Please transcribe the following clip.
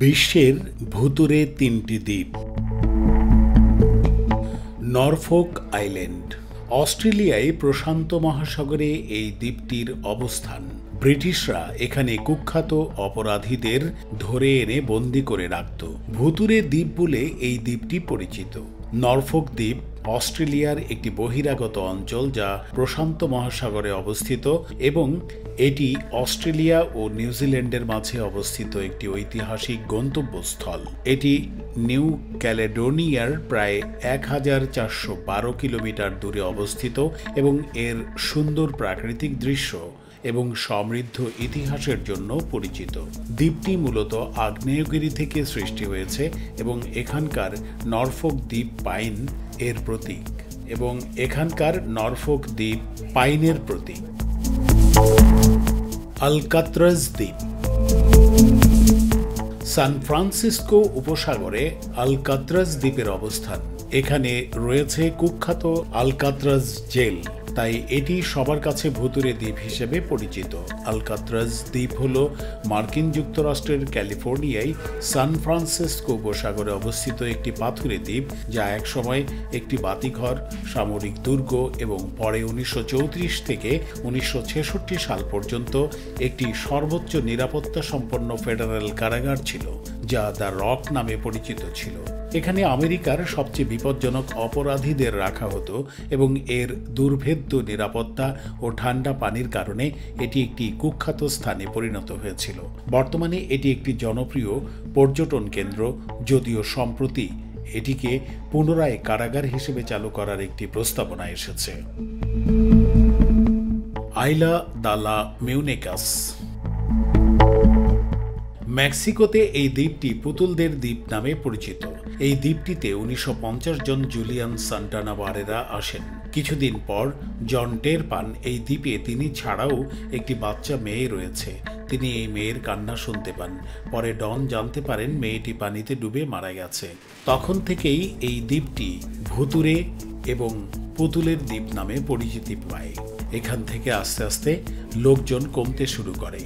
বিশ্বের ভূতুরে তিনটি দ্বীপ। Norfolk island. অস্ট্রেলিয়ায় প্রশান্ত মহাসাগরে এই দ্বীপটির অবস্থান। ব্রিটিশরা এখানে কুখ্যাত অপরাধীদের ধরে এনে বন্দী করে রাখত। ভূতুরে দ্বীপ বলে এই দ্বীপটি পরিচিত। নরফোক দ্বীপ অস্ট্রেলিয়ার একটি বহিরাগত অঞ্চল যা প্রশান্ত মহাসাগরে অবস্থিত এবং এটি অস্ট্রেলিয়া ও নিউজিল্যান্ডের মাঝে অবস্থিত একটি ঐতিহাসিক গন্তব্যস্থল। এটি নিউ ক্যালেডোনিয়ার প্রায় 1412 কিলোমিটার দূরে অবস্থিত এবং এর সুন্দর প্রাকৃতিক দৃশ্য এবং সমৃদ্ধ ইতিহাসের জন্য পরিচিত। দ্বীপটি মূলত আগ্নেয়গিরি থেকে সৃষ্টি হয়েছে এবং এখানকার নরফোক দ্বীপ পাইন এর প্রতীক এবং এখানকার নরফোক দ্বীপ পাইনের প্রতীক। আলকাত্রাজ দ্বীপ। সান ফ্রান্সিসকো উপসাগরে আলকাত্রাজ দ্বীপের অবস্থান। এখানে রয়েছে কুখ্যাত আলকাত্রাজ জেল, তাই এটি সবার কাছে ভুতুরে দ্বীপ হিসেবে পরিচিত। আলকাত্রাজ দ্বীপ হল মার্কিন যুক্তরাষ্ট্রের ক্যালিফোর্নিয়ায় সান ফ্রান্সিসকো উপসাগরে অবস্থিত একটি পাথুরে দ্বীপ, যা একসময় একটি বাতিঘর, সামরিক দুর্গ এবং পরে 1934 থেকে 1966 সাল পর্যন্ত একটি সর্বোচ্চ নিরাপত্তা সম্পন্ন ফেডারেল কারাগার ছিল, যা দ্য রক নামে পরিচিত ছিল। এখানে আমেরিকার সবচেয়ে বিপজ্জনক অপরাধীদের রাখা হতো এবং এর দুর্ভেদ্য নিরাপত্তা ও ঠান্ডা পানির কারণে এটি একটি কুখ্যাত স্থানে পরিণত হয়েছিল। বর্তমানে এটি একটি জনপ্রিয় পর্যটন কেন্দ্র, যদিও সম্প্রতি এটিকে পুনরায় কারাগার হিসেবে চালু করার একটি প্রস্তাবনা এসেছে। আইলা দা লা মিউনেকাস। মেক্সিকোতে এই দ্বীপটি পুতুলদের দ্বীপ নামে পরিচিত। এই দ্বীপটিতে 1950 জন জুলিয়ান সান্টানা বারেরা আসেন। কিছুদিন পর জন টের পান এই দ্বীপে তিনি ছাড়াও একটি বাচ্চা মেয়ে রয়েছে। তিনি এই মেয়ের কান্না শুনতে পান। পরে ডন জানতে পারেন মেয়েটি পানিতে ডুবে মারা গেছে। তখন থেকেই এই দ্বীপটি ভুতুরে এবং পুতুলের দ্বীপ নামে পরিচিতি পায়। এখান থেকে আস্তে আস্তে লোকজন কমতে শুরু করে।